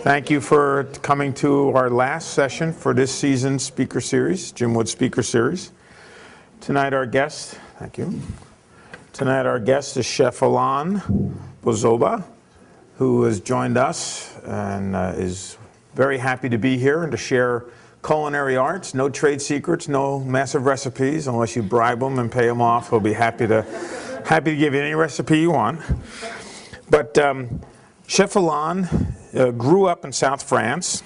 Thank you for coming to our last session for this season's speaker series, Jim Wood Speaker Series. Tonight our guest, thank you. Tonight our guest is Chef Alain Bouzoubaa, who has joined us and is very happy to be here and to share culinary arts. No trade secrets, no massive recipes, unless you bribe him and pay him off. He'll be happy to give you any recipe you want. But Chef Alain grew up in South France,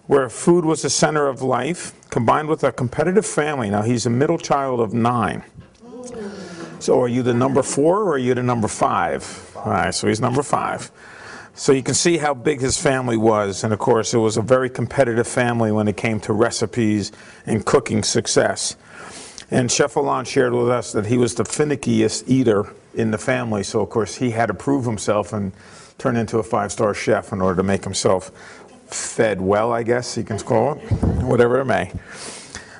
where food was the center of life, combined with a competitive family. Now, he's a middle child of 9. So are you the number 4 or are you the number 5? All right, so he's number 5. So you can see how big his family was. And of course, it was a very competitive family when it came to recipes and cooking success. And Chef Alain shared with us that he was the finickiest eater in the family. So of course, he had to prove himself and turn into a 5-star chef in order to make himself fed well, I guess you can call it, whatever it may.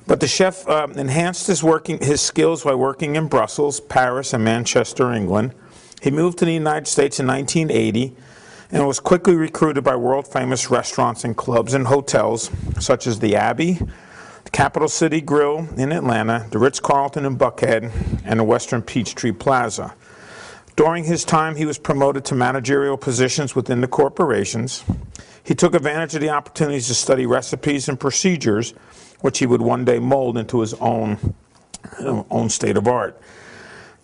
But the chef enhanced his skills by working in Brussels, Paris, and Manchester, England. He moved to the United States in 1980 and was quickly recruited by world-famous restaurants and clubs and hotels, such as the Abbey, the Capital City Grill in Atlanta, the Ritz-Carlton in Buckhead, and the Western Peachtree Plaza. During his time, he was promoted to managerial positions within the corporations. He took advantage of the opportunities to study recipes and procedures, which he would one day mold into his own state of art.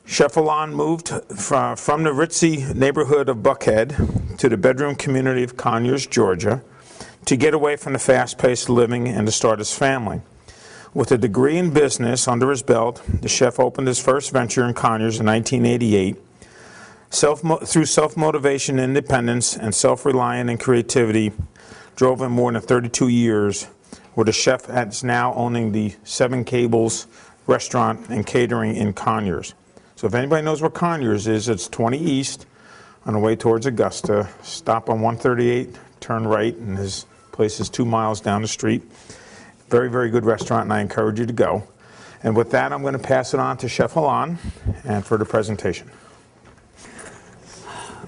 Chef Alain moved from the ritzy neighborhood of Buckhead to the bedroom community of Conyers, Georgia, to get away from the fast-paced living and to start his family. With a degree in business under his belt, the chef opened his first venture in Conyers in 1988. Through self-motivation, independence, and self-reliance and creativity, drove him more than 32 years, where the chef is now owning the 7 Gables restaurant and catering in Conyers. So if anybody knows where Conyers is, it's 20 East on the way towards Augusta. Stop on 138, turn right, and his place is 2 miles down the street. Very, very good restaurant, and I encourage you to go. And with that, I'm going to pass it on to Chef Alain and for the presentation.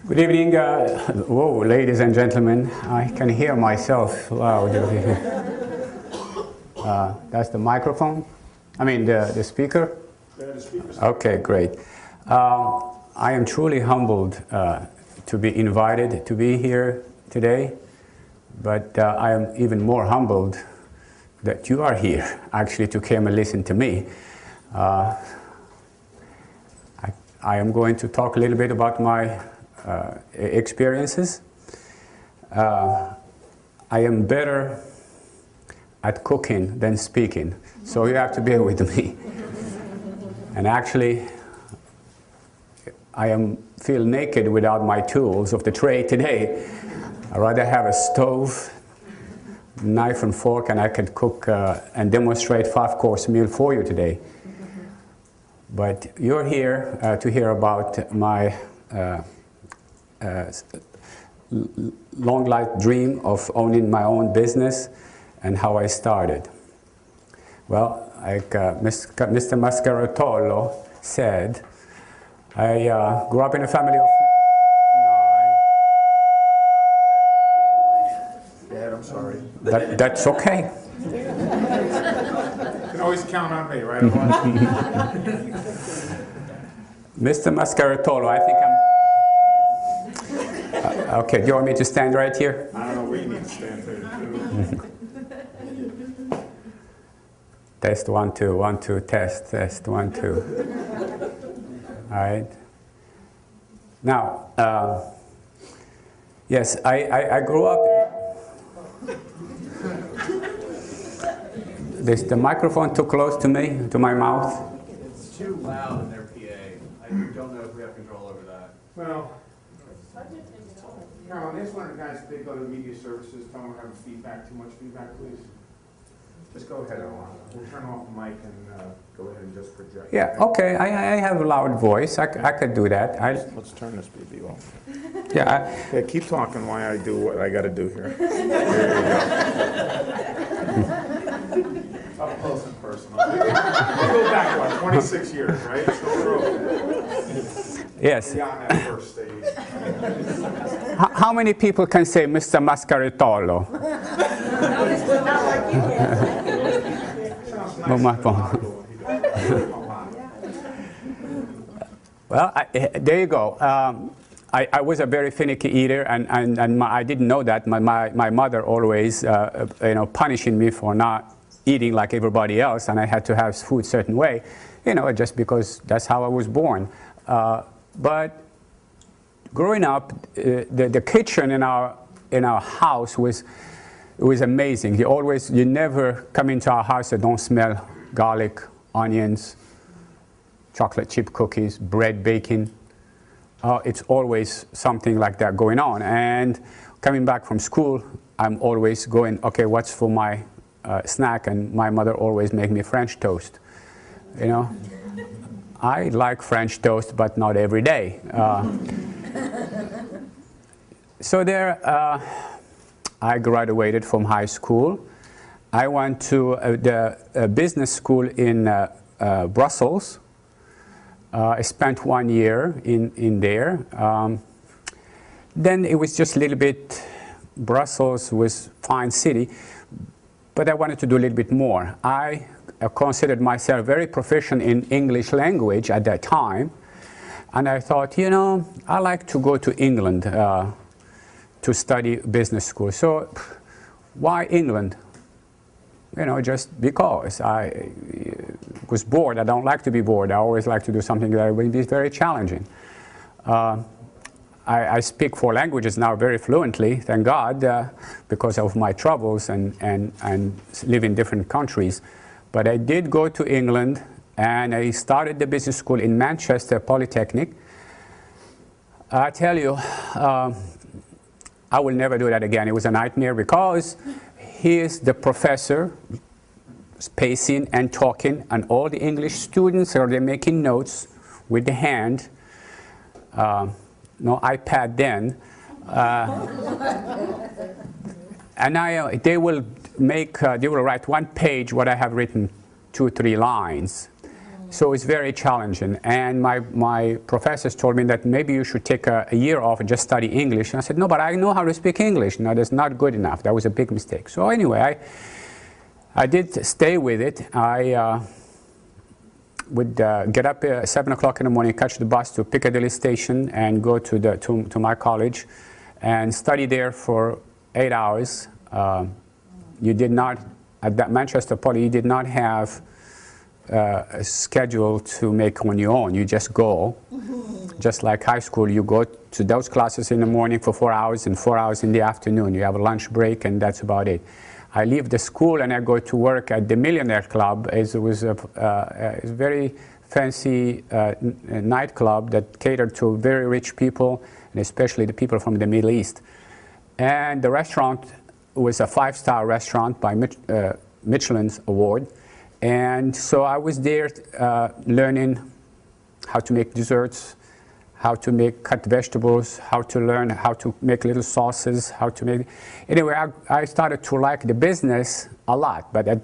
Good evening, whoa, ladies and gentlemen. I can hear myself loud over here. That's the microphone? I mean, the speaker? Yeah, the speaker. Okay, great. I am truly humbled to be invited to be here today, but I am even more humbled that you are here, actually, to come and listen to me. I am going to talk a little bit about my experiences. I am better at cooking than speaking, so you have to bear with me. And actually, I feel naked without my tools of the trade today. I'd rather have a stove, knife and fork, and I could cook and demonstrate 5-course meal for you today. But you're here to hear about my long life dream of owning my own business and how I started. Well, like Mr. Mascaratolo said, I grew up in a family of 9. Dad, I'm sorry. That's okay. You can always count on me, right? Mr. Mascaratolo, I think I'm... okay, do you want me to stand right here? I don't know where you need to stand there, too. Test 1, 2, 1, 2, test 1, 2. All right. Now, yes, I grew up... The microphone too close to me, to my mouth? It's too loud in their PA. I don't know if we have control over that. Well, Carolyn, this one of the guys, they go to media services, don't have feedback, too much feedback, please. Just go ahead, Alain. We'll turn off the mic and go ahead and just project. Yeah, okay, I have a loud voice. I could do that. Let's turn this baby off. Yeah. Yeah, keep talking while I do what I got to do here. There you go. Up close and personal. We go back, what, 26 years, right? So we're over. Yes. Beyond that first stage. How many people can say Mr. Mascaritolo? Well, there you go. I was a very finicky eater, and I didn't know that. My mother always, punishing me for not eating like everybody else, and I had to have food a certain way, just because that's how I was born. But growing up, the kitchen in our house was amazing. You never come into our house that don't smell garlic, onions, chocolate chip cookies, bread baking. It's always something like that going on. And coming back from school, I'm always going, okay, what's for my snack? And my mother always make me French toast. I like French toast, but not every day. So there, I graduated from high school. I went to the business school in Brussels. I spent 1 year in there. Then it was just a little bit, Brussels was a fine city, but I wanted to do a little bit more. I considered myself very proficient in English language at that time, and I thought, I like to go to England to study business school. So why England? Just because I was bored. I don't like to be bored. I always like to do something that will be very challenging. I speak 4 languages now very fluently, thank God, because of my travels and live in different countries. But I did go to England, and I started the business school in Manchester Polytechnic. I tell you, I will never do that again. It was a nightmare because here's the professor spacing and talking, and all the English students are there making notes with the hand. No iPad then. And they will write 1 page what I have written, 2 or 3 lines. So it's very challenging. And my professors told me that maybe you should take a year off and just study English. And I said, no, but I know how to speak English. No, that's not good enough. That was a big mistake. So anyway, I did stay with it. I would get up at 7 o'clock in the morning, catch the bus to Piccadilly Station, and go to my college and study there for 8 hours. You did not, at that Manchester Poly, you did not have a schedule to make on your own. You just go. Just like high school, you go to those classes in the morning for 4 hours and 4 hours in the afternoon. You have a lunch break, and that's about it. I leave the school and I go to work at the Millionaire Club. It was a very fancy nightclub that catered to very rich people, and especially the people from the Middle East. And the restaurant was a 5-star restaurant by Michelin's award. And so I was there learning how to make desserts, how to cut vegetables, how to learn how to make little sauces, Anyway, I started to like the business a lot, but I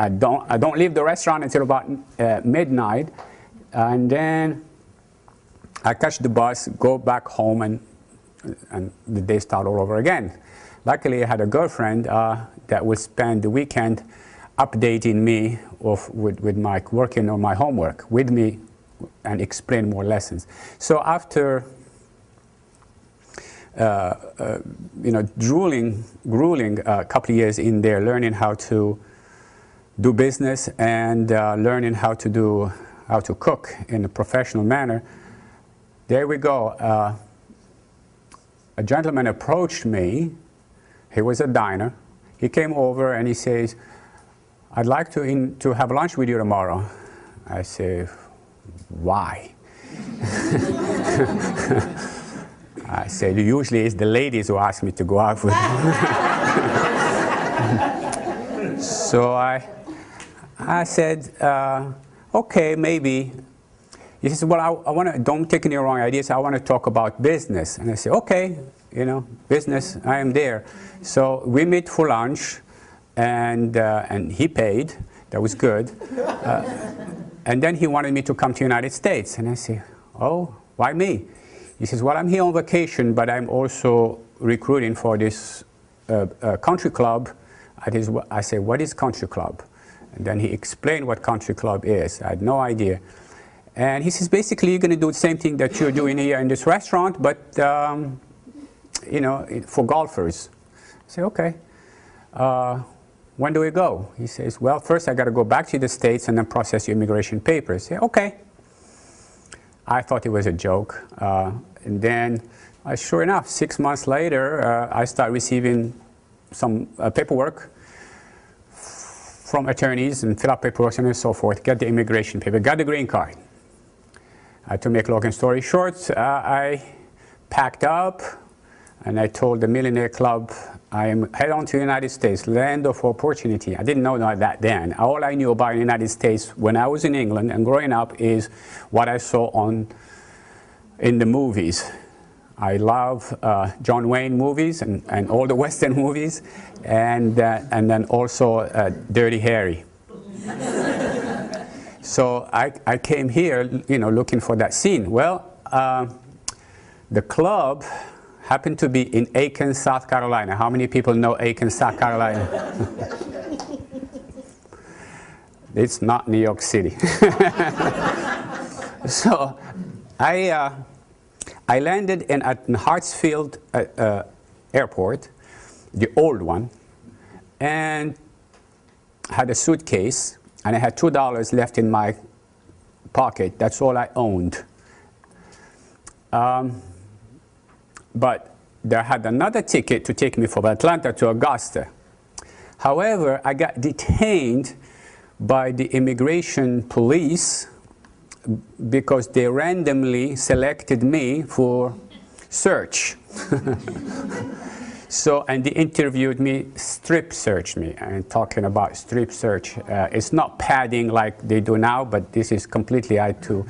don't leave the restaurant until about midnight, and then I catch the bus, go back home, and the day start all over again. Luckily, I had a girlfriend that would spend the weekend updating me with my working on my homework with me and explain more lessons. So after grueling a couple of years in there, learning how to do business and learning how to cook in a professional manner, there we go. A gentleman approached me. He was a diner. He came over and he says, "I'd like to have lunch with you tomorrow." I say, "Why?" I said, "Usually it's the ladies who ask me to go out with them." So I said, "Okay, maybe." He says, "Well, I want to, don't take any wrong ideas, I want to talk about business." And I said, "Okay, business, I am there." So we meet for lunch, and he paid. That was good. And then he wanted me to come to the United States. And I said, "Oh, why me?" He says, well, I'm here on vacation, but I'm also recruiting for this country club. I say, what is country club? And then he explained what country club is. I had no idea. And he says, basically, you're going to do the same thing that you're doing here in this restaurant, but, you know, for golfers. I say, okay. When do we go? He says, well, first I got to go back to the States and then process your immigration papers. I say, okay. I thought it was a joke. And then, sure enough, 6 months later, I start receiving some paperwork from attorneys and fill out paperwork and so forth, get the immigration paper, got the green card. To make long story short, I packed up and I told the Millionaire Club, I am head on to the United States, land of opportunity. I didn't know that then. All I knew about the United States when I was in England and growing up is what I saw in the movies. I love John Wayne movies and all the Western movies, and then also Dirty Harry. So I came here, you know, looking for that scene. Well, the club happened to be in Aiken, South Carolina. How many people know Aiken, South Carolina? It's not New York City. So I landed at Hartsfield Airport, the old one, and had a suitcase, and I had $2 left in my pocket. That's all I owned. But they had another ticket to take me from Atlanta to Augusta. However, I got detained by the immigration police because they randomly selected me for search. So, and they interviewed me, strip searched me, and talking about strip search. It's not padding like they do now, but this is completely, I had to,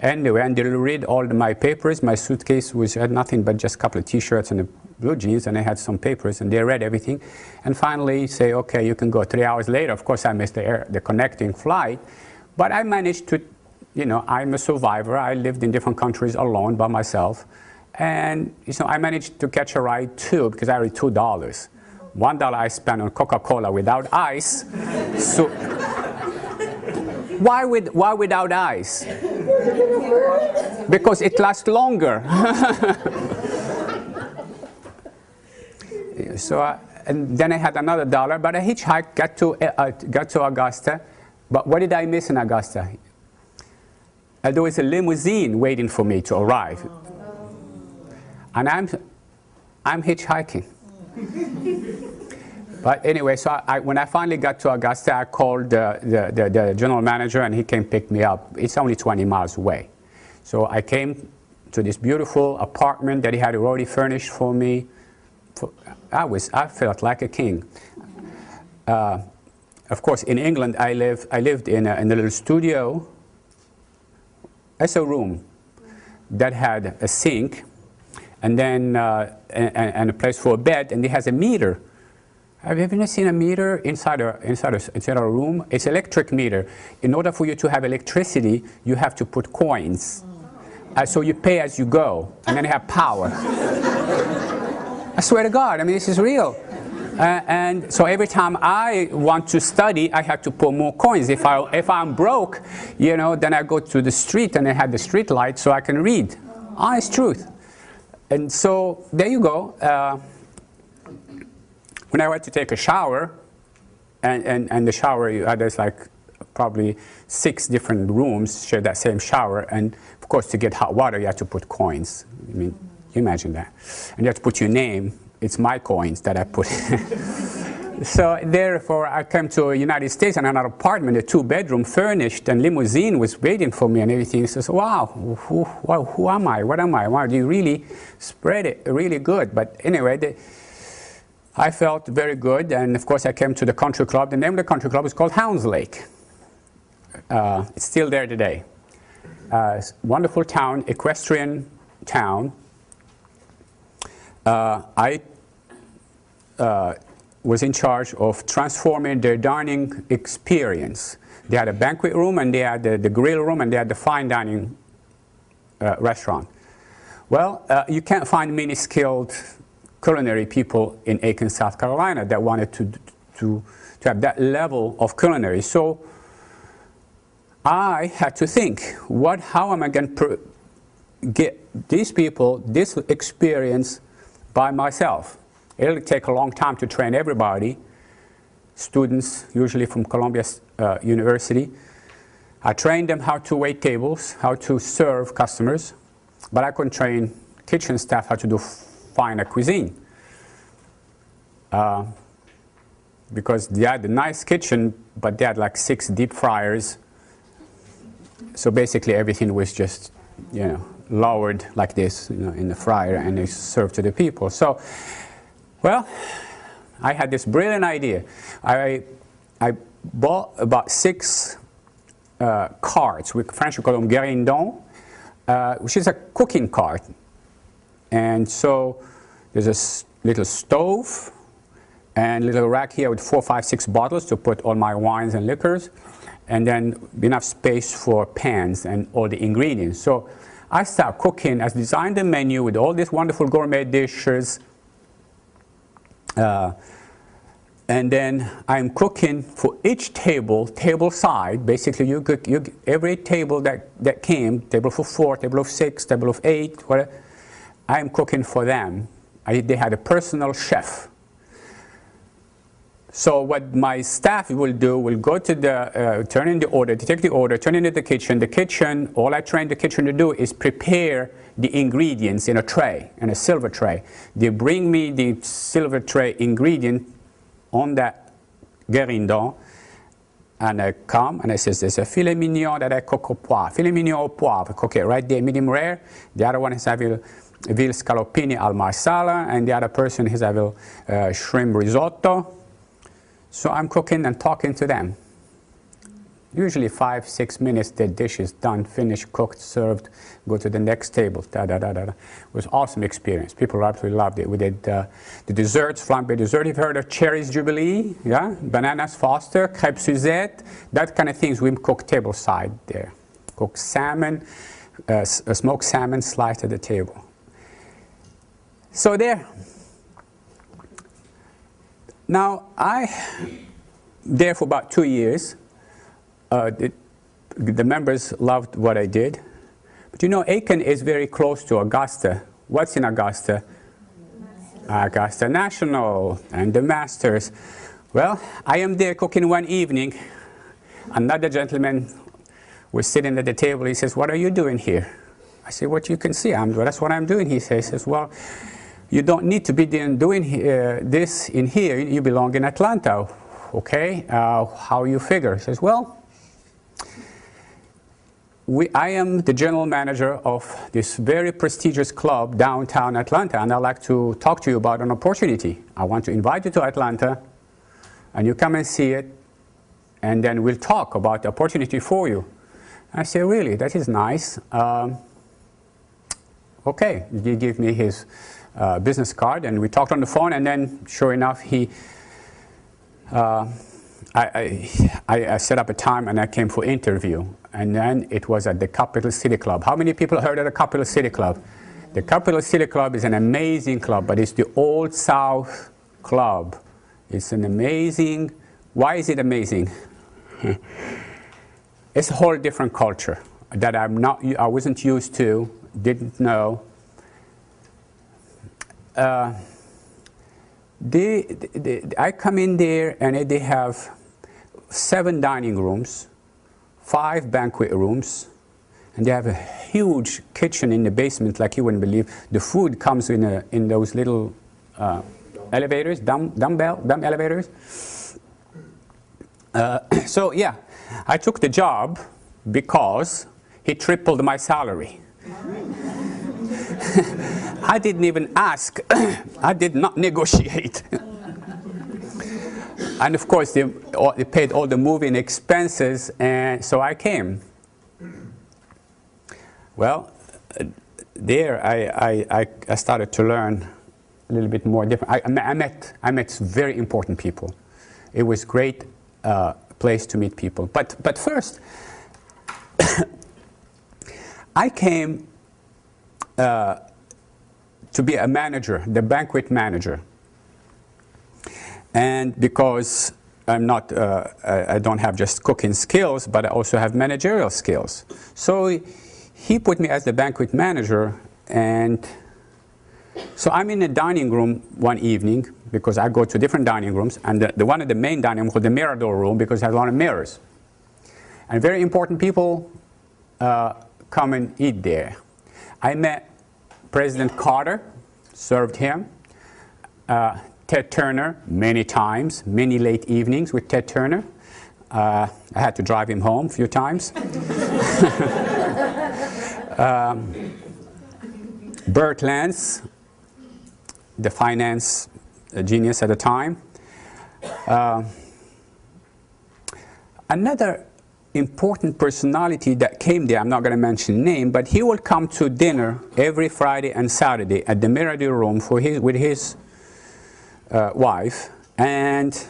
anyway, and they read all my papers. My suitcase had nothing but just a couple of t-shirts and a blue jeans, and I had some papers, and they read everything. And finally say, okay, you can go. 3 hours later, of course, I missed the connecting flight, but I managed to, you know, I'm a survivor. I lived in different countries alone by myself. And so I managed to catch a ride too, because I had $2. $1 I spent on Coca-Cola without ice. So why without ice? Because it lasts longer. So and then I had another $1, but I hitchhiked, got to Augusta. But what did I miss in Augusta? There was a limousine waiting for me to arrive. And I'm hitchhiking. But anyway, so when I finally got to Augusta, I called the general manager, and he came pick me up. It's only 20 miles away. So I came to this beautiful apartment that he had already furnished for me. I felt like a king. Of course, in England, I lived in a little studio. It's a room that had a sink, and then and a place for a bed, and it has a meter. Have you ever seen a meter inside a room? It's an electric meter. In order for you to have electricity, you have to put coins. So you pay as you go, and then you have power. I swear to God, I mean, this is real. And so every time I want to study, I have to put more coins. If I'm broke, you know, then I go to the street, and I have the street light so I can read. Honest truth. And so there you go. When I went to take a shower, and the shower, there's like probably 6 different rooms share that same shower, and of course to get hot water you have to put coins. I mean, you imagine that. And you have to put your name. It's my coins that I put. So therefore I came to the United States, and another apartment, a 2-bedroom furnished, and limousine was waiting for me and everything. So wow, who am I? What am I? Wow, you really spread it really good. But anyway, I felt very good, and of course I came to the country club. The name of the country club is called Hounds Lake. It's still there today. Wonderful town, equestrian town. I was in charge of transforming their dining experience. They had a banquet room, and they had the grill room, and they had the fine dining restaurant. Well, you can't find many skilled culinary people in Aiken, South Carolina that wanted to have that level of culinary. So I had to think, how am I going to get these people this experience by myself? It'll take a long time to train everybody, students usually from Columbia University. I trained them how to wait tables, how to serve customers, but I couldn't train kitchen staff how to do finer cuisine. Because they had a nice kitchen, but they had like 6 deep fryers. So basically everything was just, lowered like this, in the fryer, and they served to the people. So, well, I had this brilliant idea. I bought about 6 carts. We French we call them guérindons, which is a cooking cart. And so there's a little stove and a little rack here with 4, 5, 6 bottles to put all my wines and liquors, and then enough space for pans and all the ingredients. So I started cooking. I designed the menu with all these wonderful gourmet dishes. And then I'm cooking for each table side. Basically, you every table that came, table for 4, table of 6, table of 8, whatever, I'm cooking for them. They had a personal chef. So what my staff will do, will go to the, turn in the order, to take the order, turn into the kitchen. The kitchen, all I train the kitchen to do is prepare the ingredients in a tray, in a silver tray. They bring me the silver tray ingredient on that guérindon, and I come and I says, there's a filet mignon that I cook au poivre. Filet mignon au poivre, cook it right there, medium rare. The other one is I will veal scaloppini al marsala, and the other person is I will shrimp risotto. So I'm cooking and talking to them. Usually 5, 6 minutes, the dish is done, finished, cooked, served, go to the next table. It was an awesome experience. People absolutely loved it. We did the desserts, flambé dessert. You've heard of cherries jubilee, yeah? Bananas Foster, crêpes Suzette, that kind of things. We cook table side there. Cook salmon, smoked salmon sliced at the table. So there. Now, there for about 2 years. The members loved what I did. But Aiken is very close to Augusta. What's in Augusta? Augusta National and the Masters. Well, I am there cooking one evening. Another gentleman was sitting at the table. He says, what are you doing here? I said, what you can see. That's what I'm doing. He says, well, you don't need to be doing this in here. You belong in Atlanta. Okay, how you figure? He says, well, I am the general manager of this very prestigious club downtown Atlanta, and I'd like to talk to you about an opportunity. I want to invite you to Atlanta, and you come and see it, and then we'll talk about the opportunity for you. I said, really? That is nice. Okay, he gave me his business card, and we talked on the phone, and then sure enough, I set up a time and I came for interview, and then it was at the Capital City Club. How many people heard of the Capital City Club? The Capital City Club is an amazing club, but it's the Old South Club. It's an amazing, why is it amazing? It's a whole different culture that I wasn't used to, didn't know. I come in there and they have 7 dining rooms, 5 banquet rooms, and they have a huge kitchen in the basement like you wouldn't believe. The food comes in those little elevators, dumb elevators. So yeah, I took the job because he tripled my salary. I didn't even ask. I did not negotiate. And of course, they paid all the moving expenses, and so I came. Well, there I started to learn a little bit more different. I met very important people. It was a great place to meet people. But first, I came to be a manager, the banquet manager. And because I'm not, I don't have just cooking skills, but I also have managerial skills. So he put me as the banquet manager, and so I'm in a dining room one evening, because I go to different dining rooms, and the one of the main dining room called the Mirador room, because it has a lot of mirrors. And very important people come and eat there. I met President Carter, served him. Ted Turner, many times, many late evenings with Ted Turner. I had to drive him home a few times. Burt Lance, the finance genius at the time. Another important personality that came there, I'm not going to mention name, but he will come to dinner every Friday and Saturday at the Mirador room with his wife, and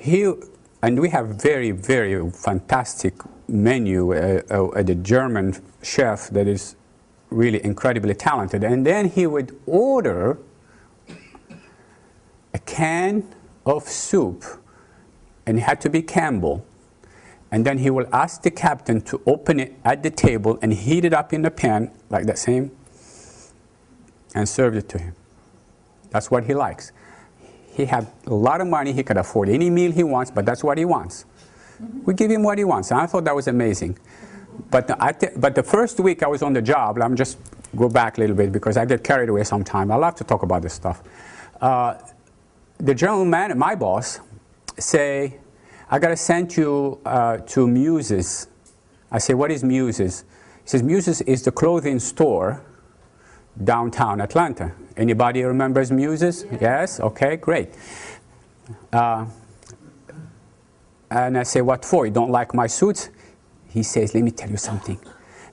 we have very, very fantastic menu, the German chef that is really incredibly talented. And then he would order a can of soup, and it had to be Campbell. And then he will ask the captain to open it at the table and heat it up in the pan, like that same, and serve it to him. That's what he likes. He had a lot of money. He could afford any meal he wants, but that's what he wants. We give him what he wants. And I thought that was amazing. But the first week I was on the job, I'm just go back a little bit because I get carried away sometimes. I love to talk about this stuff. The general manager, my boss, say, I got to send you to Muses. I say, what is Muses? He says, Muses is the clothing store downtown Atlanta. Anybody remembers Muses? Yes? Okay, great. And I say, what for? You don't like my suits? He says, let me tell you something.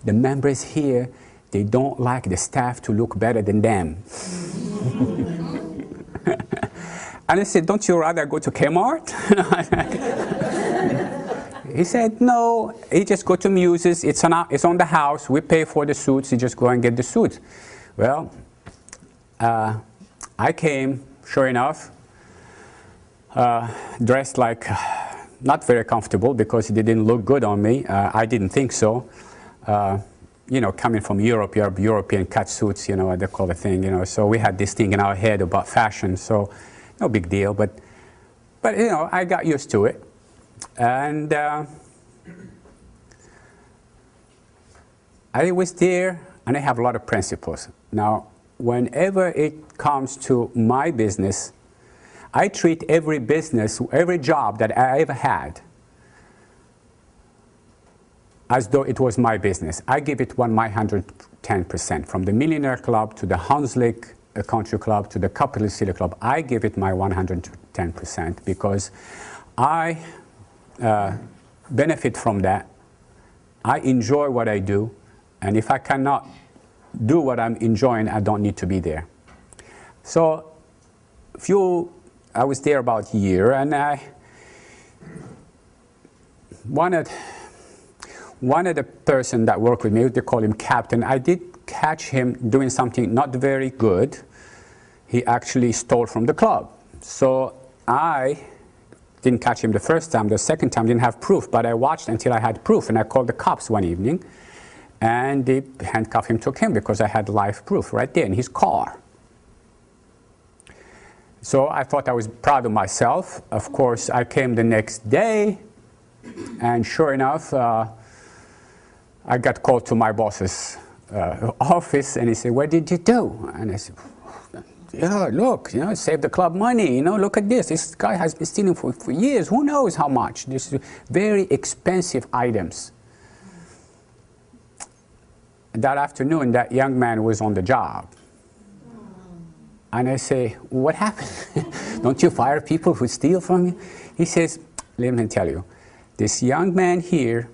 The members here, they don't like the staff to look better than them. And I said, don't you rather go to Kmart? He said, no, he just go to Muses. It's on the house. We pay for the suits. You just go and get the suits. Well, I came, sure enough, dressed like not very comfortable because it didn't look good on me. I didn't think so. You know, coming from Europe, European cut suits, you know, what they call the thing, you know. So we had this thing in our head about fashion, so no big deal. But you know, I got used to it. And I was there, and I have a lot of principles. Now, whenever it comes to my business, I treat every business, every job that I ever had, as though it was my business. I give it 110%. From the Millionaire Club to the Hanslick Country Club to the Capitalist City Club, I give it my 110% because I benefit from that. I enjoy what I do, and if I cannot do what I'm enjoying, I don't need to be there. So I was there about a year, and one of the person that worked with me, they call him Captain, I did catch him doing something not very good. He actually stole from the club. So I didn't catch him the first time. The second time, didn't have proof, but I watched until I had proof, and I called the cops one evening, and they handcuffed him, took him, because I had live proof right there in his car. So I thought I was proud of myself. Of course, I came the next day, and sure enough, I got called to my boss's office, and he said, what did you do? And I said, yeah, look, you know, save the club money, you know, look at this. This guy has been stealing for years. Who knows how much? This is very expensive items. That afternoon, that young man was on the job. And I say, what happened? Don't you fire people who steal from you? He says, let me tell you, this young man here,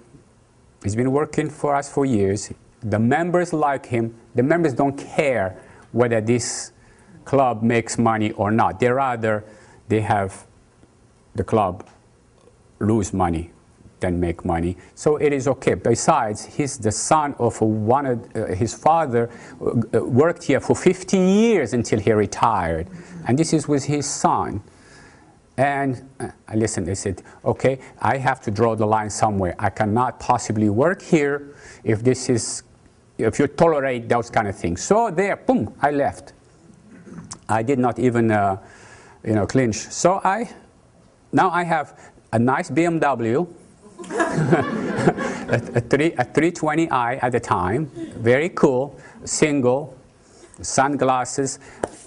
he's been working for us for years. The members like him. The members don't care whether this club makes money or not. They rather they have the club lose money than make money. So it is okay. Besides, he's the son of one of his father worked here for 50 years until he retired. And this is with his son. And I listened, I said, okay, I have to draw the line somewhere. I cannot possibly work here if you tolerate those kind of things. So there, boom, I left. I did not even, clinch. So now I have a nice BMW, a 320i at the time, very cool, single, sunglasses.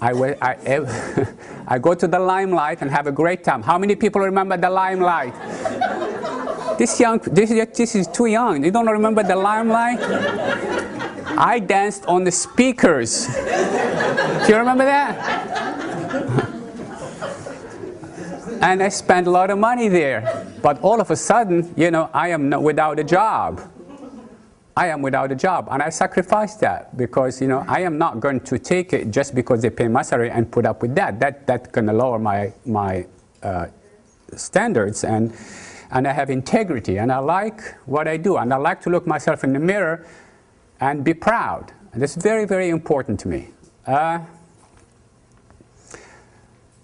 I go to the Limelight and have a great time. How many people remember the Limelight? This is too young. You don't remember the Limelight? I danced on the speakers. Do you remember that? And I spent a lot of money there. But all of a sudden, I am without a job. I am without a job, and I sacrificed that because I am not going to take it just because they pay my salary and put up with that. That's going to lower my standards, and I have integrity, and I like what I do, and I like to look myself in the mirror and be proud. And that's very, very important to me.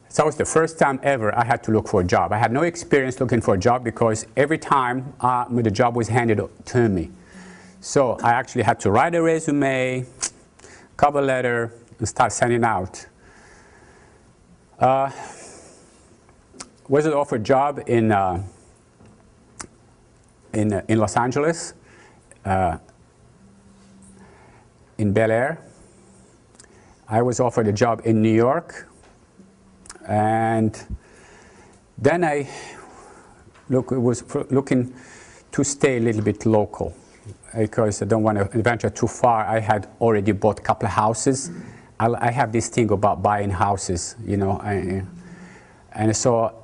So it was the first time ever I had to look for a job. I had no experience looking for a job because every time the job was handed to me. So I actually had to write a resume, cover letter, and start sending out. Was offered a job in Los Angeles, in Bel Air. I was offered a job in New York, and then I was looking to stay a little bit local, because I don't want to venture too far. I had already bought a couple of houses. I have this thing about buying houses, and so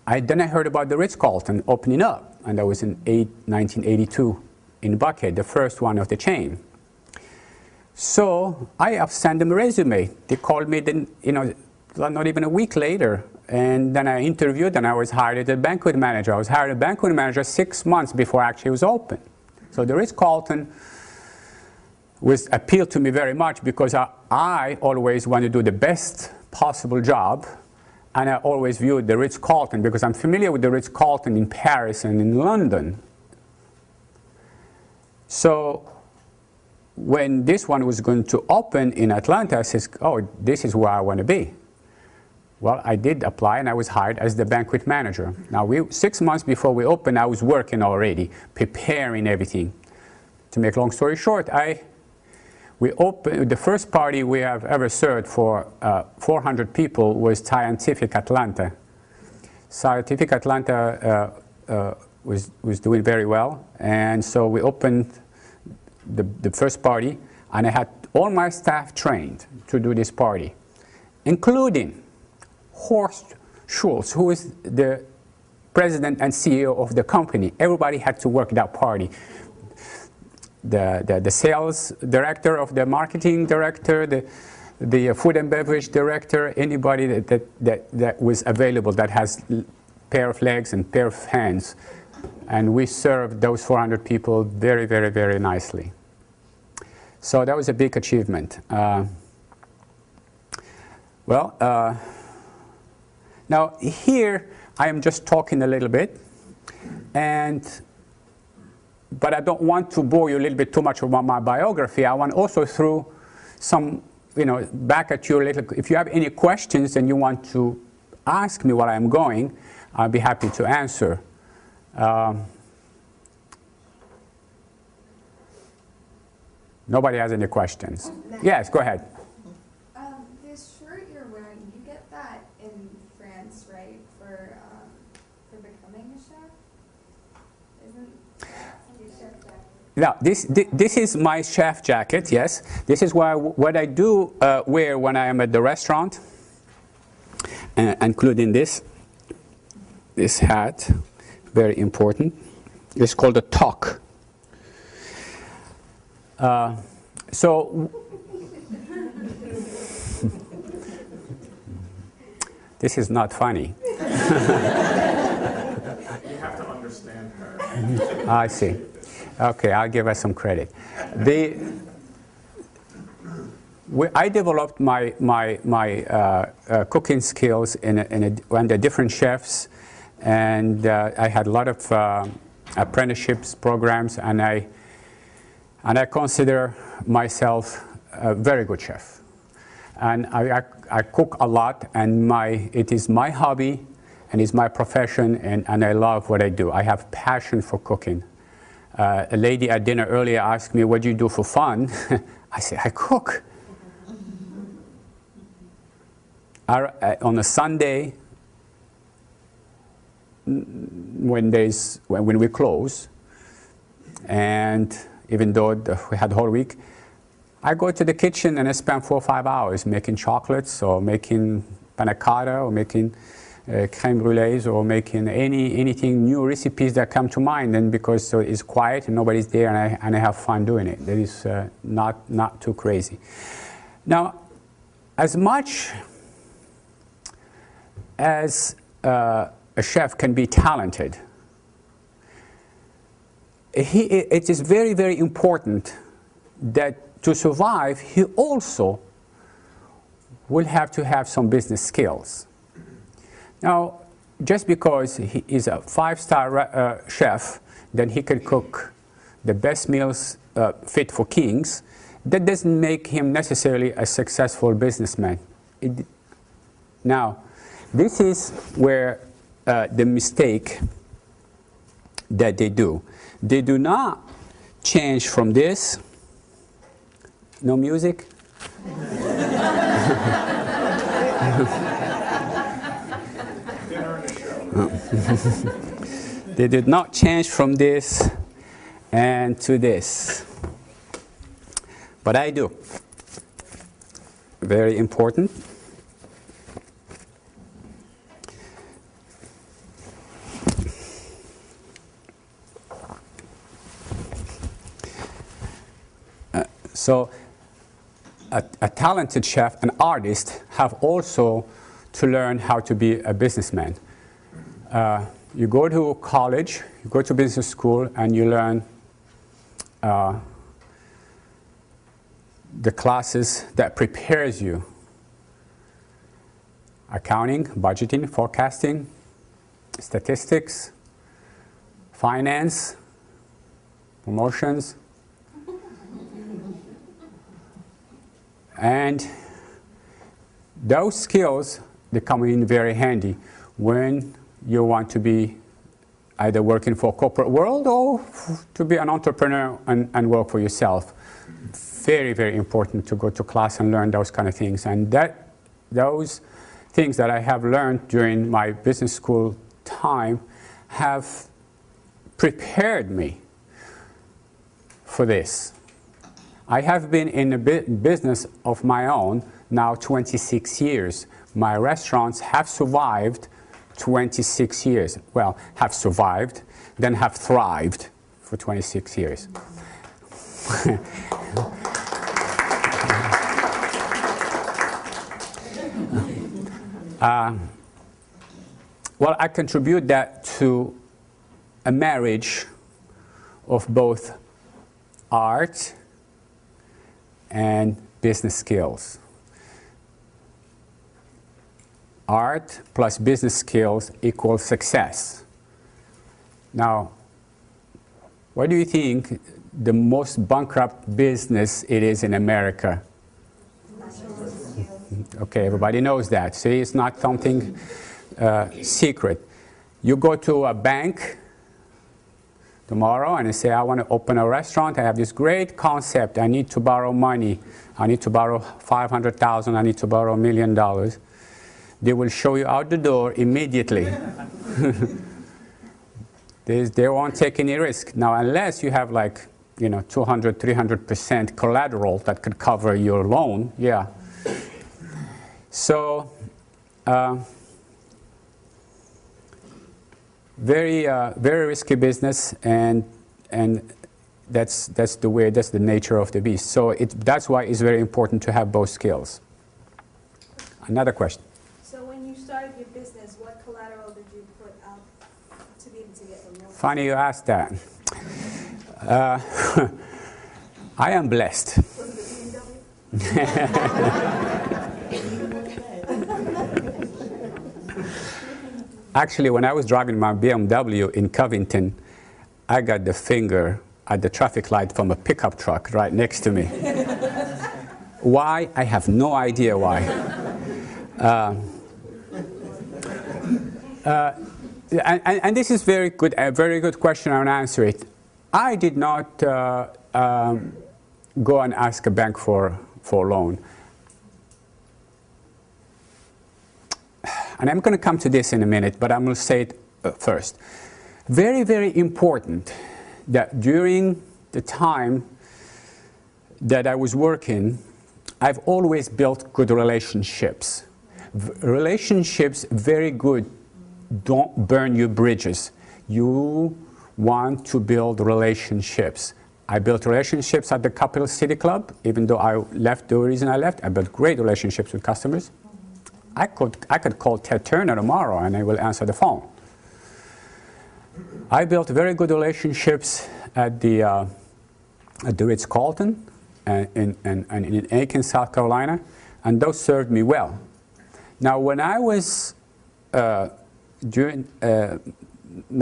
then I heard about the Ritz-Carlton opening up, and that was in 1982 in Buckhead, the first one of the chain. So I sent them a resume. They called me, not even a week later, and then I interviewed, and I was hired as a banquet manager. I was hired as a banquet manager 6 months before actually it was open. So the Ritz-Carlton appealed to me very much because I always want to do the best possible job, and I always viewed the Ritz-Carlton because I'm familiar with the Ritz-Carlton in Paris and in London. So when this one was going to open in Atlanta, I said, oh, this is where I want to be. Well, I did apply, and I was hired as the banquet manager. Now, 6 months before we opened, I was working already, preparing everything. To make a long story short, we opened, the first party we have ever served for 400 people was Scientific Atlanta. Scientific Atlanta was doing very well, and so we opened the first party, and I had all my staff trained to do this party, including Horst Schultz, who is the president and CEO of the company. Everybody had to work that party. The sales director, of the marketing director, the food and beverage director, anybody that was available that has a pair of legs and pair of hands. And we served those 400 people very, very, very nicely. So that was a big achievement. Now here I am just talking a little bit, but I don't want to bore you a little bit too much about my biography. I want also throw some, back at you a little. If you have any questions and you want to ask me while I'm going, I'll be happy to answer. Nobody has any questions? Yes, go ahead. This shirt you're wearing, you get that in France, right? For becoming a chef? Isn't that your chef jacket? Now, this is my chef jacket, yes. This is what I do wear when I am at the restaurant, including this hat, very important. It's called a toque. So this is not funny. You have to understand her. I see. Okay, I'll give us some credit. I developed my cooking skills under different chefs, and I had a lot of apprenticeships programs, and I consider myself a very good chef. And I cook a lot, and it is my hobby, and it's my profession, and I love what I do. I have passion for cooking. A lady at dinner earlier asked me, what do you do for fun? I say, I cook. On a Sunday, when we close, and even though we had the whole week, I go to the kitchen and I spend 4 or 5 hours making chocolates, or making panna cotta, or making crème brûlées, or making anything new recipes that come to mind. And because it's quiet and nobody's there, and I have fun doing it. That is not too crazy. Now, as much as a chef can be talented, it is very, very important that to survive, he also will have to have some business skills. Now, just because he is a 5-star chef, then he can cook the best meals fit for kings, that doesn't make him necessarily a successful businessman. Now, this is where the mistake that they do. They do not change from this. No music? They did not change from this and to this. But I do. Very important. So a talented chef, an artist, have also to learn how to be a businessman. You go to college, you go to business school, and you learn the classes that prepares you. Accounting, budgeting, forecasting, statistics, finance, promotions. And those skills, they come in very handy when you want to be either working for a corporate world or to be an entrepreneur and work for yourself. Very, very important to go to class and learn those kind of things. And those things that I have learned during my business school time have prepared me for this. I have been in a business of my own now 26 years. My restaurants have survived 26 years. Well, have survived, then have thrived for 26 years. Well, I contribute that to a marriage of both art and business skills. Art plus business skills equals success. Now, what do you think the most bankrupt business it is in America? Okay, everybody knows that. See, it's not something secret. You go to a bank tomorrow and you say, I want to open a restaurant. I have this great concept. I need to borrow money. I need to borrow $500,000. I need to borrow $1 million. They will show you out the door immediately. They won't take any risk. Now, unless you have like, 200, 300% collateral that could cover your loan, yeah. So, very risky business, and that's the nature of the beast. So that's why it's very important to have both skills. Another question. So when you started your business, what collateral did you put out to be able to get the loan? Funny you asked that. I am blessed. Actually, when I was driving my BMW in Covington, I got the finger at the traffic light from a pickup truck right next to me. Why? I have no idea why. And this is very good, a very good question. I'll answer it. I did not go and ask a bank for a loan. And I'm going to come to this in a minute, but I'm going to say it first. Very, very important that during the time that I was working, I've always built good relationships. Relationships, very good. Don't burn your bridges. You want to build relationships. I built relationships at the Capital City Club, even though I left. The reason I left, I built great relationships with customers. I could call Ted Turner tomorrow and I will answer the phone. I built very good relationships at the Ritz-Carlton in Aiken, South Carolina, and those served me well. Now, when I was now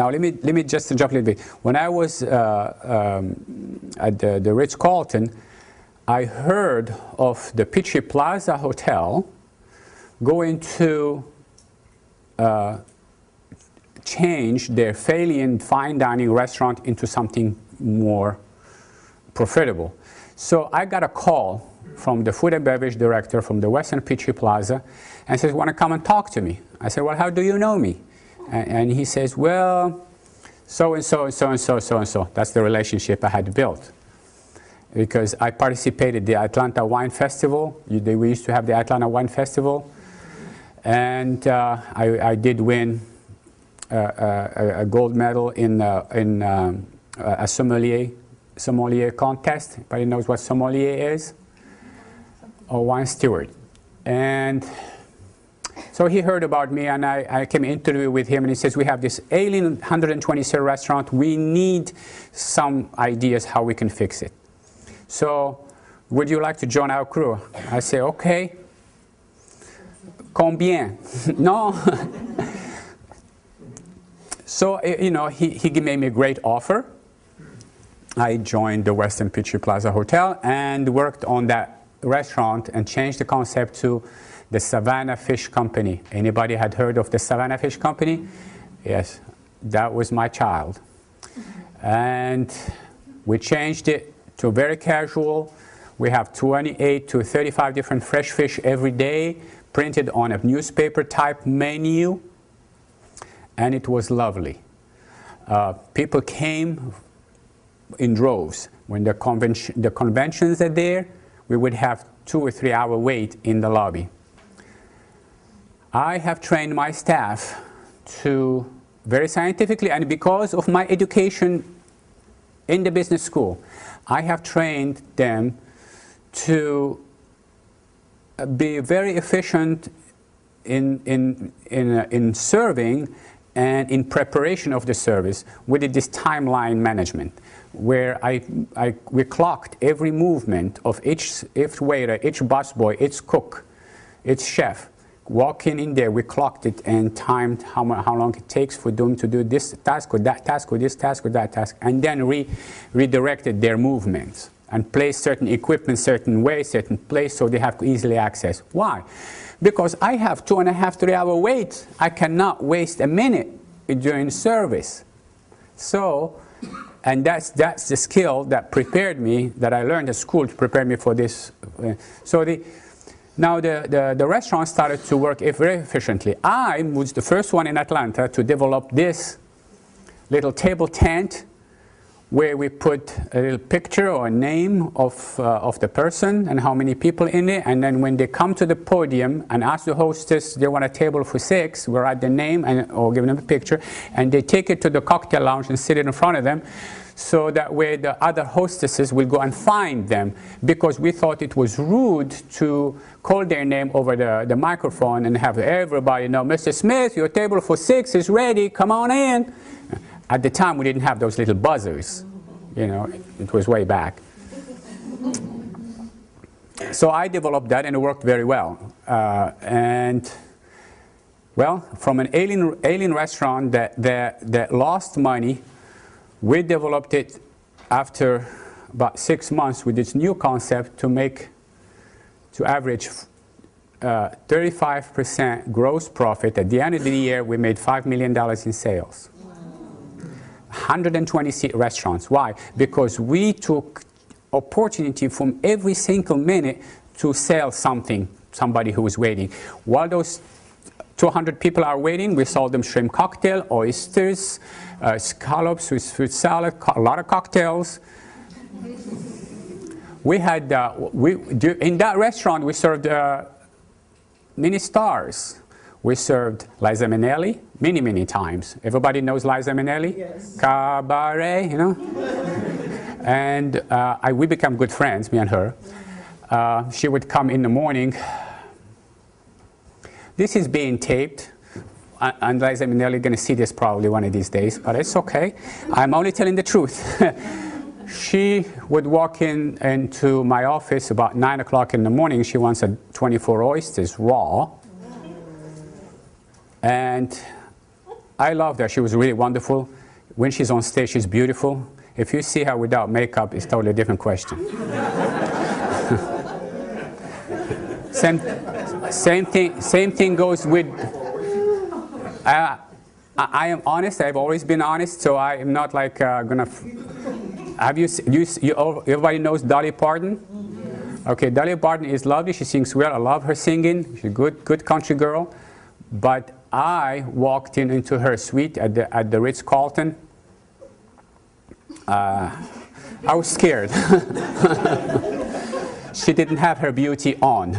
let me just jump a little bit. When I was at the Ritz-Carlton, I heard of the Peachy Plaza Hotel going to change their failing fine dining restaurant into something more profitable. So I got a call from the food and beverage director from the Western Peachy Plaza and says, "Want to come and talk to me?" I said, "Well, how do you know me?" And he says, "Well, so and so and so and so so and so." That's the relationship I had built. Because I participated in the Atlanta Wine Festival. We used to have the Atlanta Wine Festival. And I did win a gold medal in a sommelier contest. Everybody knows what sommelier is? A wine steward. And so he heard about me, and I came interview with him, and he says, "We have this alien 120-star restaurant. We need some ideas how we can fix it. So would you like to join our crew?" I say, "Okay." Combien? No. So, you know, he made me a great offer. I joined the Western Peachy Plaza Hotel and worked on that restaurant and changed the concept to the Savannah Fish Company. Anybody had heard of the Savannah Fish Company? Yes, that was my child. And we changed it to very casual. We have 28 to 35 different fresh fish every day, printed on a newspaper type menu, and it was lovely. People came in droves. When the conventions are there, we would have 2 or 3 hour wait in the lobby. I have trained my staff to very scientifically, and because of my education in the business school, I have trained them to be very efficient in serving and in preparation of the service with this timeline management, where we clocked every movement of each waiter, each busboy, each cook, each chef. Walking in there, we clocked it and timed how long it takes for them to do this task or that task or this task or that task, and then redirected their movements and placed certain equipment certain way, certain place, so they have easily access. Why? Because I have 2.5, 3 hour wait. I cannot waste a minute during service. So, and that's the skill that prepared me, that I learned at school to prepare me for this. Now the restaurant started to work very efficiently. I was the first one in Atlanta to develop this little table tent where we put a little picture or a name of the person and how many people in it, and then when they come to the podium and ask the hostess they want a table for 6, we write the name or give them a picture, and they take it to the cocktail lounge and sit it in front of them, so that way the other hostesses will go and find them, because we thought it was rude to call their name over the microphone and have everybody know, "Mr. Smith, your table for 6 is ready, come on in." At the time, we didn't have those little buzzers. You know, it was way back. So I developed that, and it worked very well. And well, from an alien restaurant that lost money, we developed it after about 6 months with this new concept to average 35% gross profit. At the end of the year, we made $5 million in sales. 120 restaurants. Why? Because we took opportunity from every single minute to sell something, somebody who was waiting. While those 200 people are waiting, we sold them shrimp cocktail, oysters, scallops with fruit salad, a lot of cocktails. We had, in that restaurant, we served mini stars. We served Liza Minnelli many times. Everybody knows Liza Minnelli? Yes. Cabaret, you know? And we became good friends, me and her. She would come in the morning. This is being taped, and Liza Minnelli is going to see this probably one of these days, but it's okay. I'm only telling the truth. She would walk into my office about 9 o'clock in the morning. She wants 24 oysters raw. And I loved her. She was really wonderful. When she's on stage, she's beautiful. If you see her without makeup, it's totally a different question. Same thing goes with, I am honest, I've always been honest, so I am not like gonna, everybody knows Dolly Parton? Okay, Dolly Parton is lovely, she sings well, I love her singing, she's a good country girl, but I walked into her suite at the Ritz-Carlton. I was scared. She didn't have her beauty on.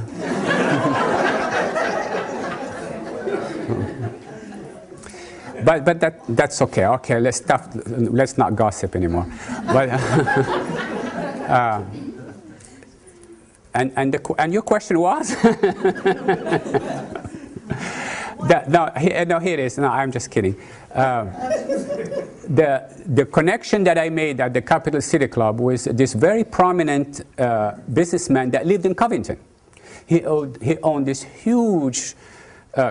But that's okay. Okay, let's not gossip anymore. But and your question was? No, here it is. No, I'm just kidding. The connection that I made at the Capital City Club was this very prominent businessman that lived in Covington. He owned this huge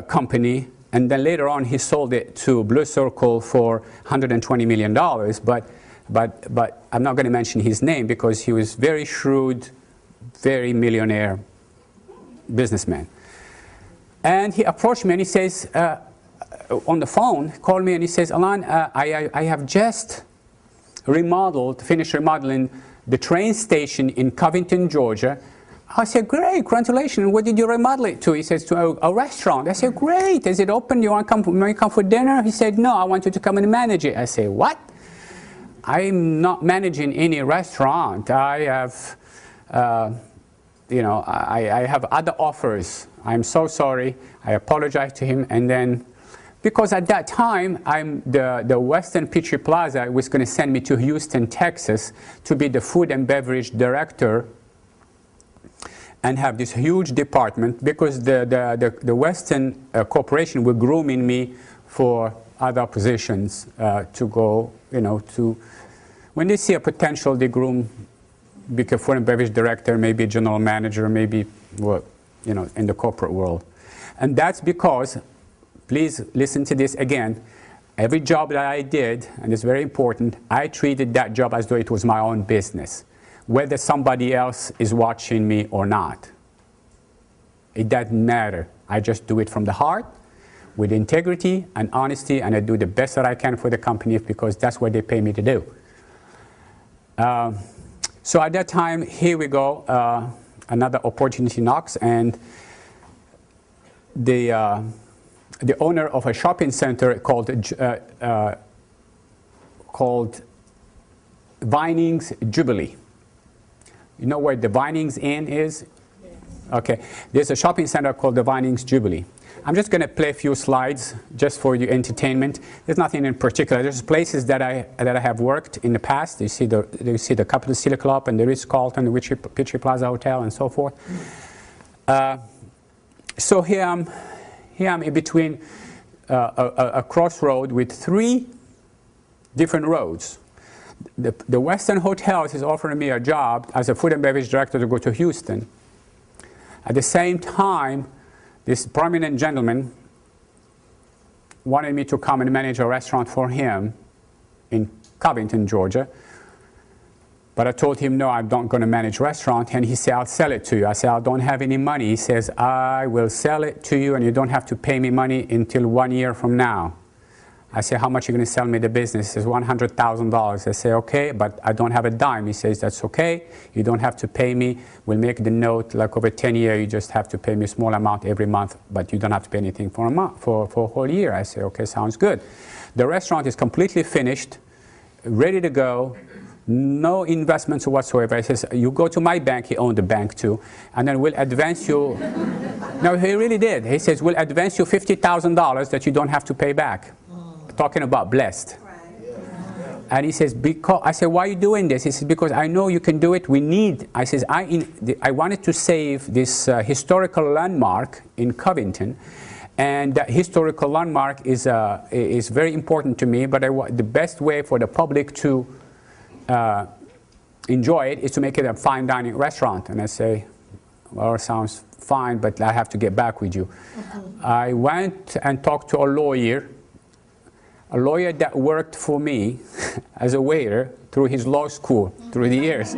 company, and then later on he sold it to Blue Circle for $120 million. But I'm not going to mention his name because he was very shrewd, very millionaire businessman. And he approached me and he says, on the phone, called me and he says, Alain, I have just finished remodeling the train station in Covington, Georgia. I said, great, congratulations. What did you remodel it to? He says, to a restaurant. I said, great. Is it open? You want to come for dinner? He said, no, I want you to come and manage it. I said, what? I'm not managing any restaurant. I have, I have other offers. I'm so sorry. I apologize to him. And then, because at that time, the Western Peachtree Plaza was going to send me to Houston, Texas, to be the food and beverage director and have this huge department, because the Western Corporation were grooming me for other positions to go, when they see a potential, they groom, be a food and beverage director, maybe a general manager, maybe, in the corporate world. And that's because, please listen to this again, every job that I did, and it's very important, I treated that job as though it was my own business, whether somebody else is watching me or not. It doesn't matter. I just do it from the heart, with integrity and honesty, and I do the best that I can for the company because that's what they pay me to do. So at that time, here we go, another opportunity knocks, and the owner of a shopping center called Vinings Jubilee. You know where the Vinings Inn is? Yes. Okay. There's a shopping center called the Vinings Jubilee. I'm just going to play a few slides just for your entertainment. There's nothing in particular. There's places that I have worked in the past. You see the Capital City Club and the Ritz-Carlton, the Peachtree Plaza Hotel, and so forth. So here I'm in between a crossroad with three different roads. The Western Hotels is offering me a job as a food and beverage director to go to Houston. At the same time, this prominent gentleman wanted me to come and manage a restaurant for him in Covington, Georgia. But I told him, no, I'm not going to manage a restaurant. And he said, I'll sell it to you. I said, I don't have any money. He says, I will sell it to you, and you don't have to pay me money until 1 year from now. I said, how much are you going to sell me the business? He says, $100,000. I say, okay, but I don't have a dime. He says, that's okay. You don't have to pay me. We'll make the note like over 10 years. You just have to pay me a small amount every month, but you don't have to pay anything for a month, for a whole year. I say, okay, sounds good. The restaurant is completely finished, ready to go. No investments whatsoever. He says, you go to my bank. He owned the bank too. And then we'll advance you. No, he really did. He says, we'll advance you $50,000 that you don't have to pay back. Talking about blessed. Right. And he says, because, I said, why are you doing this? He says, because I know you can do it. We need, I says, I wanted to save this historical landmark in Covington. And that historical landmark is very important to me, but the best way for the public to enjoy it is to make it a fine dining restaurant. And I say, well, it sounds fine, but I have to get back with you. I went and talked to a lawyer that worked for me as a waiter through his law school through the years.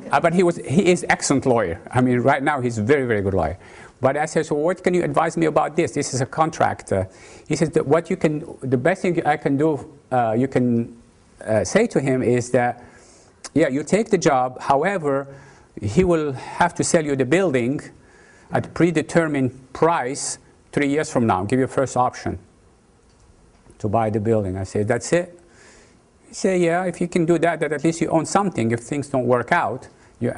But he is excellent lawyer. I mean, right now he's a very, very good lawyer. But I said, so what can you advise me about this? This is a contract. He says that the best thing I can do, you can say to him is that, yeah, you take the job. However, he will have to sell you the building at a predetermined price 3 years from now. Give you a first option to buy the building. I said, that's it? He said, yeah, if you can do that, then at least you own something. If things don't work out, you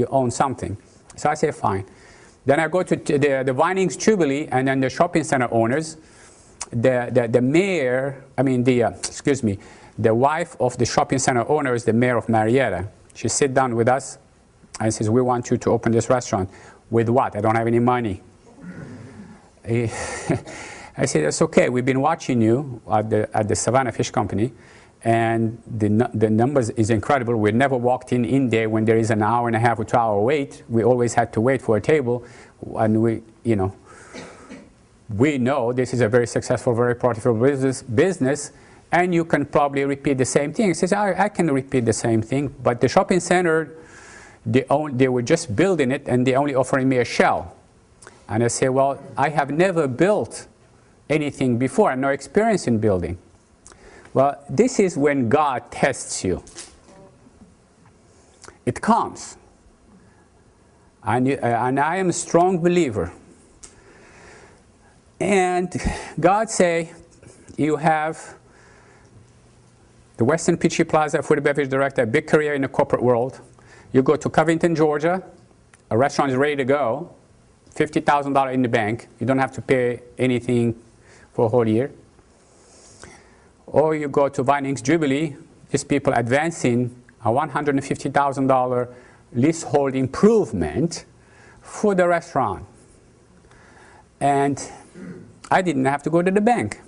own something. So I said, fine. Then I go to the Vinings Jubilee, and then the shopping center owners, the mayor, I mean, the wife of the shopping center owner is the mayor of Marietta. She sit down with us and says, we want you to open this restaurant. With what? I don't have any money. I said, that's okay. We've been watching you at the Savannah Fish Company, and the numbers is incredible. We never walked in there when there is an hour and a half or 2 hour wait. We always had to wait for a table, and we know this is a very successful, very profitable business, and you can probably repeat the same thing. He says, I can repeat the same thing, but the shopping center, they were just building it, and they're only offering me a shell. And I say, well, I have never built anything before. I have no experience in building. Well, this is when God tests you. It comes. And I am a strong believer. And God say, you have the Western Peachy Plaza food and beverage director, a big career in the corporate world. You go to Covington, Georgia, a restaurant is ready to go, $50,000 in the bank. You don't have to pay anything for a whole year. Or you go to Vinings Jubilee, these people advancing a $150,000 leasehold improvement for the restaurant. And I didn't have to go to the bank.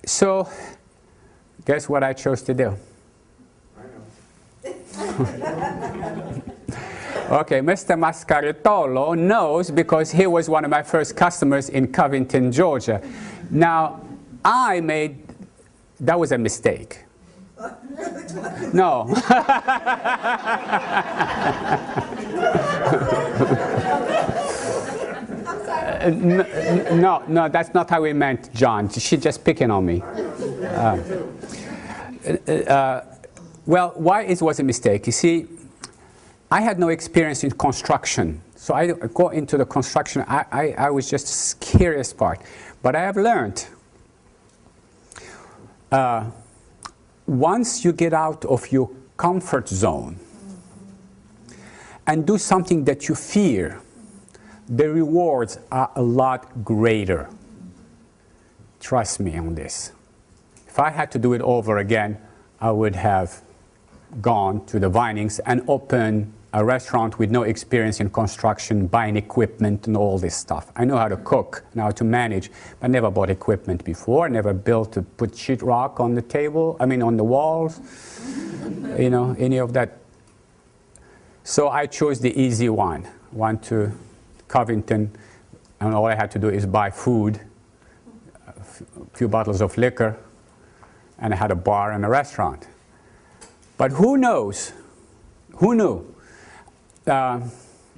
So guess what I chose to do? Okay, Mr. Mascaritolo knows because he was one of my first customers in Covington, Georgia. Now, that was a mistake. No. No, that's not how we meant, John. She's just picking on me. Well, why it was a mistake? You see, I had no experience in construction. So I go into the construction, I was just the scariest part. But I have learned, once you get out of your comfort zone and do something that you fear, the rewards are a lot greater. Trust me on this. If I had to do it over again, I would have gone to the Vinings and opened a restaurant with no experience in construction, buying equipment and all this stuff. I know how to cook and how to manage, but I never bought equipment before, never built to put sheetrock on the table, I mean on the walls, you know, any of that. So I chose the easy one. Went to Covington, and all I had to do is buy food, a few bottles of liquor, and I had a bar and a restaurant. But who knows? Who knew?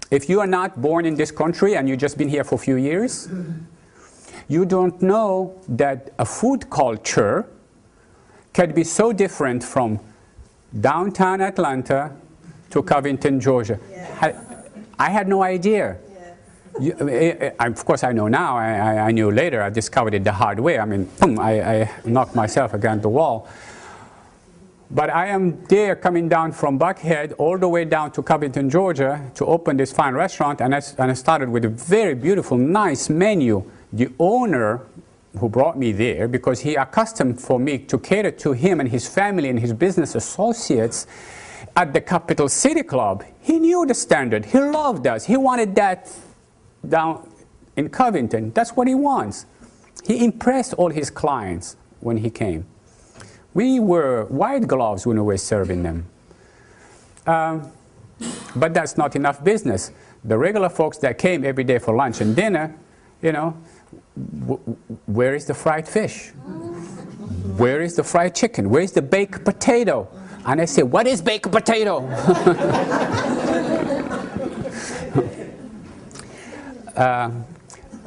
If you are not born in this country and you've just been here for a few years, you don't know that a food culture can be so different from downtown Atlanta to Covington, Georgia. Yeah. I had no idea. Yeah. Of course I know now, I knew later, I discovered it the hard way. I mean, boom, I knocked myself against the wall. But I am there coming down from Buckhead all the way down to Covington, Georgia to open this fine restaurant, and I started with a very beautiful, nice menu. The owner who brought me there, because he accustomed for me to cater to him and his family and his business associates at the Capital City Club, he knew the standard. He loved us. He wanted that down in Covington. That's what he wants. He impressed all his clients when he came. We were white gloves when we were serving them. But that's not enough business. The regular folks that came every day for lunch and dinner, you know, where is the fried fish? Where is the fried chicken? Where is the baked potato? And I say, what is baked potato?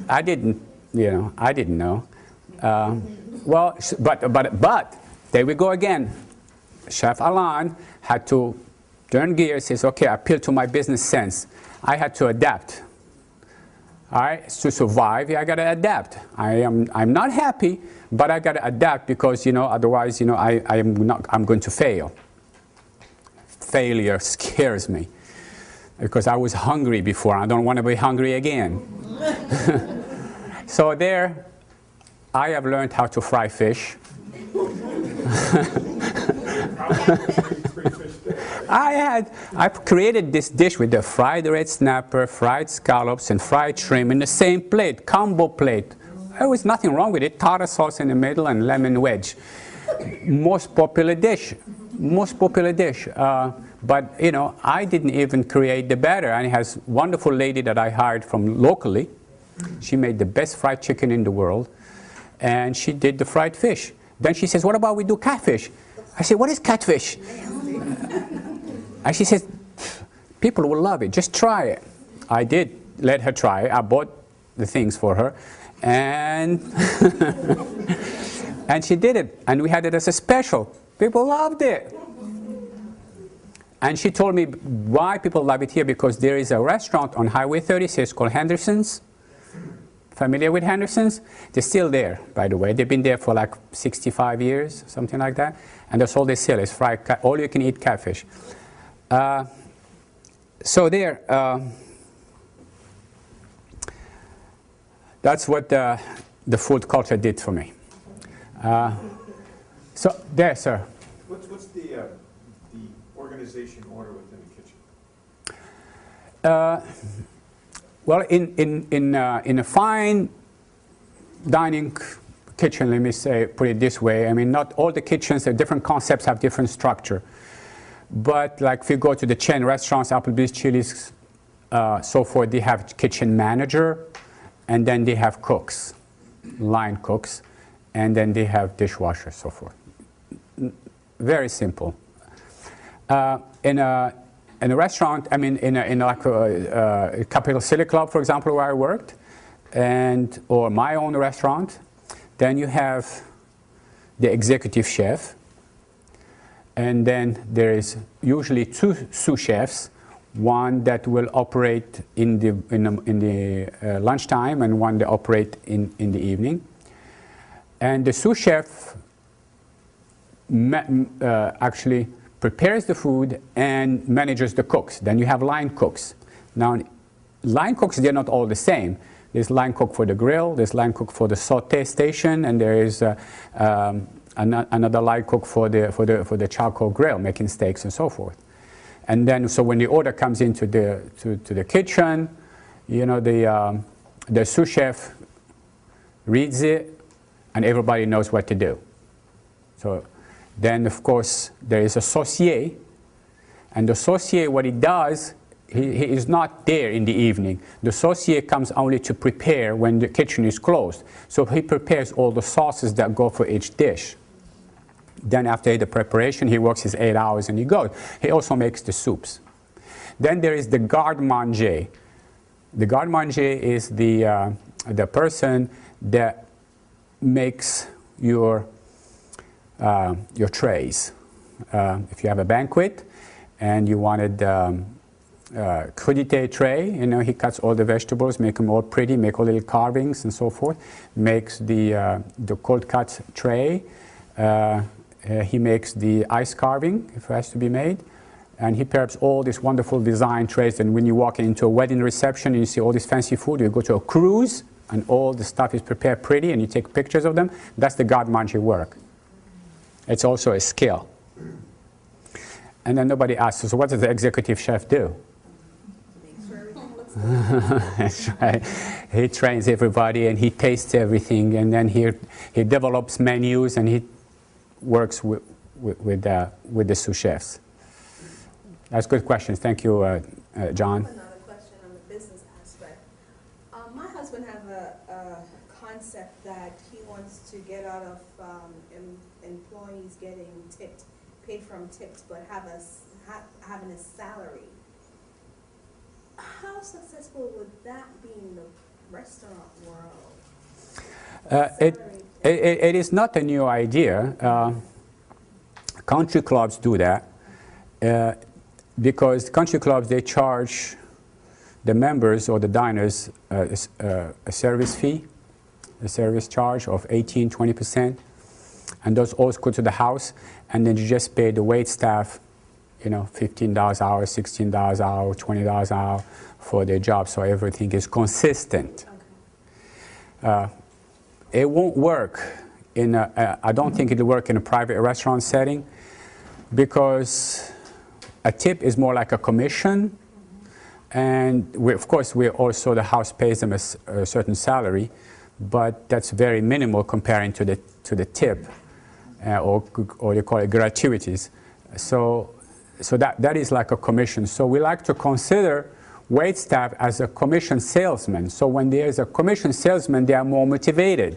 I didn't know. Well, but there we go again. Chef Alain had to turn gears, says, okay, appeal to my business sense. I had to adapt. All right, to survive, I gotta adapt. I'm not happy, but I gotta adapt because, you know, otherwise, you know, I'm going to fail. Failure scares me because I was hungry before. I don't want to be hungry again. So there, I have learned how to fry fish. I've created this dish with the fried red snapper, fried scallops, and fried shrimp in the same plate, combo plate. There was nothing wrong with it. Tartar sauce in the middle and lemon wedge. Most popular dish. Most popular dish. But you know, I didn't even create the batter. And it has a wonderful lady that I hired from locally. She made the best fried chicken in the world, and she did the fried fish. Then she says, what about we do catfish? I said, what is catfish? And she says, people will love it, just try it. I did let her try it. I bought the things for her, and and she did it, and we had it as a special. People loved it. And she told me why people love it here, because there is a restaurant on Highway 36 called Henderson's. Familiar with Henderson's? They're still there, by the way. They've been there for like 65 years, something like that. And that's all they sell is fried, all you can eat catfish. So there, that's what the food culture did for me. So there, sir. What's the organization order within the kitchen? Well, in a fine dining kitchen, let me say, put it this way. I mean, not all the kitchens, different concepts have different structure. But like if you go to the chain restaurants, Applebee's, Chili's, so forth, they have kitchen manager, and then they have cooks, line cooks, and then they have dishwashers, so forth. Very simple. In a restaurant, I mean, in like a Capital City Club, for example, where I worked, or my own restaurant, then you have the executive chef, and then there is usually two sous chefs, one that will operate in the lunchtime, and one that operate in the evening. And the sous chef actually prepares the food and manages the cooks. Then you have line cooks. Now, line cooks, they're not all the same. There's line cook for the grill, there's line cook for the saute station, and there is another line cook for the charcoal grill, making steaks and so forth. And then, so when the order comes into to the kitchen, you know, the sous chef reads it, and everybody knows what to do. So then, of course, there is a saucier, and the saucier, what he does, he is not there in the evening. The saucier comes only to prepare when the kitchen is closed. So he prepares all the sauces that go for each dish. Then after the preparation, he works his 8 hours and he goes. He also makes the soups. Then there is the garde-manger. The garde-manger is the person that makes your trays. If you have a banquet and you wanted crudité tray, you know, he cuts all the vegetables, make them all pretty, make all little carvings and so forth. Makes the cold cut tray. He makes the ice carving, if it has to be made. And he prepares all these wonderful design trays. And when you walk into a wedding reception and you see all this fancy food, you go to a cruise and all the stuff is prepared pretty and you take pictures of them. That's the garde-manger work. It's also a skill. And then nobody asks, so what does the executive chef do? That's right. He trains everybody and he tastes everything, and then he develops menus and he works with the sous chefs. That's good questions. Thank you, John. I have another question on the business aspect. My husband has a concept that he wants to get out of employees getting tipped, paid from tips, but having a salary. How successful would that be in the restaurant world? It is not a new idea. Country clubs do that because country clubs, they charge the members or the diners a service fee, a service charge of 18–20%, and those all go to the house, and then you just pay the wait staff, you know, $15 an hour, $16 an hour, $20 an hour for their job, so everything is consistent. Okay. It won't work I don't think it'll work in a private restaurant setting, because a tip is more like a commission, and of course the house pays them a certain salary, but that's very minimal comparing to the tip, or they call it gratuities. So that is like a commission. So we like to consider wait staff as a commission salesman. So when there's a commission salesman, they are more motivated,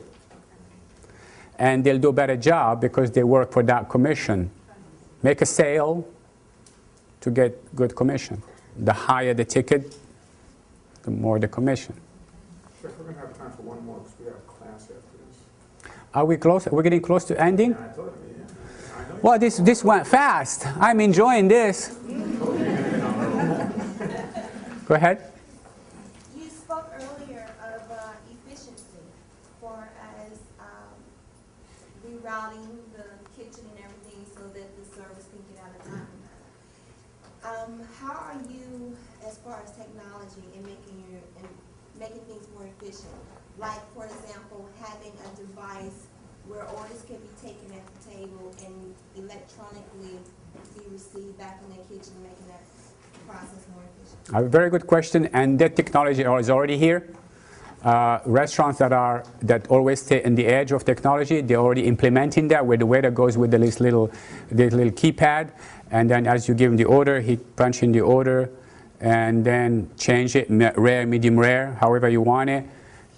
and they'll do a better job because they work for that commission. Make a sale to get good commission. The higher the ticket, the more the commission. Chef, we're going to have time for one more because we have class after this. Are we close? We're getting close to ending? Yeah, I thought of it, yeah. Well, this went fast. I'm enjoying this. Go ahead. You spoke earlier of efficiency, for as rerouting the kitchen and everything so that the service can get out of time. How are you, as far as technology, in making things more efficient? Like, for example, having a device where orders can be taken at the table and electronically be received back in the kitchen, making that process more efficient? A very good question, and that technology is already here. Restaurants that always stay in the edge of technology, they're already implementing that, where the waiter goes with this little keypad, and then as you give him the order, he punch in the order, and then change it, rare, medium rare, however you want it,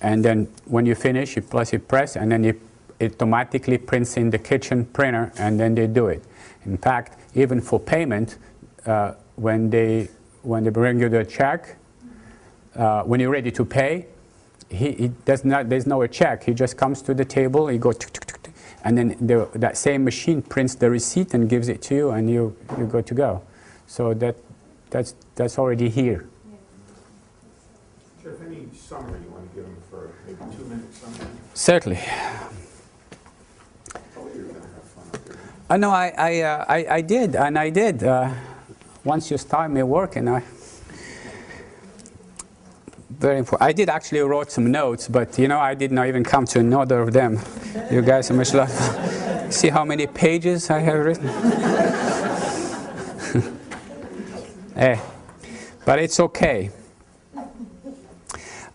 and then when you finish, you press, and then it automatically prints in the kitchen printer, and then they do it. In fact, even for payment, when they bring you the check, when you're ready to pay, there's no check. He just comes to the table, he goes, and then that same machine prints the receipt and gives it to you, and you're good to go. So that's already here. Chef, any summary you want to give them for maybe 2-minute summary? Certainly. Oh, you're going to have fun up there. No, I did, and I did. Once you start me working, very important. I did actually wrote some notes, but I did not even come to another of them. You guys are much love. See how many pages I have written? But it's okay.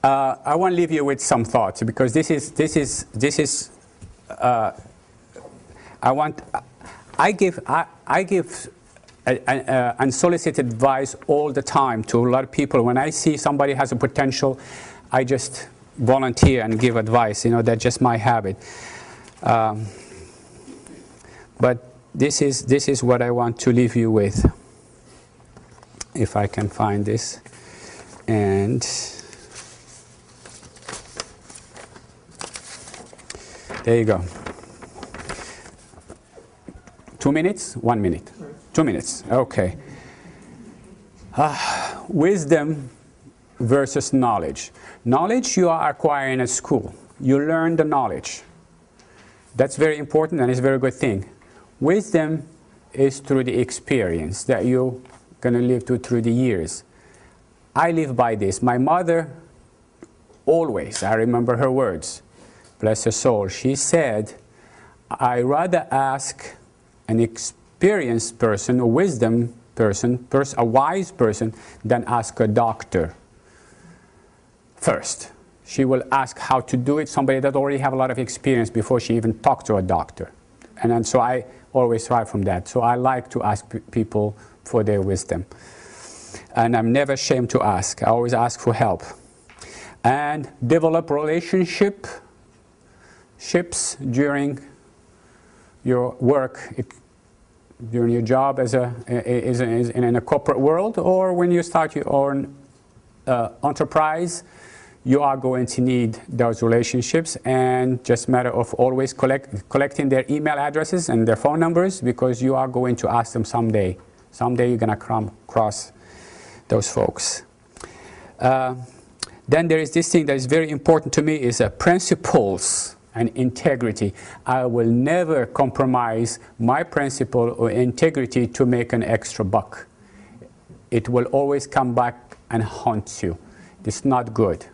I want to leave you with some thoughts, because this is. I give unsolicited advice all the time to a lot of people. When I see somebody has a potential, I just volunteer and give advice. You know, that's just my habit. But this is what I want to leave you with. If I can find this, and there you go. 2 minutes? 1 minute? 2 minutes. Okay. Wisdom versus knowledge. Knowledge you are acquiring at school. You learn the knowledge. That's very important, and it's a very good thing. Wisdom is through the experience that you're going to live through the years. I live by this. My mother always, I remember her words, bless her soul, she said, I rather ask an experienced person, a wisdom person, a wise person, than ask a doctor first. She will ask how to do it, somebody that already have a lot of experience before she even talked to a doctor. And so I always strive from that. So I like to ask people for their wisdom. And I'm never ashamed to ask. I always ask for help. And develop relationships during your work, during your job in a corporate world, or when you start your own enterprise. You are going to need those relationships, and just matter of always collecting their email addresses and their phone numbers, because you are going to ask them someday. Someday you're going to come across those folks. Then there is this thing that is very important to me, is principles and integrity. I will never compromise my principle or integrity to make an extra buck. It will always come back and haunt you. It's not good.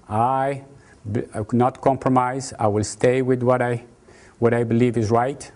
I will not compromise. I will stay with what I believe is right.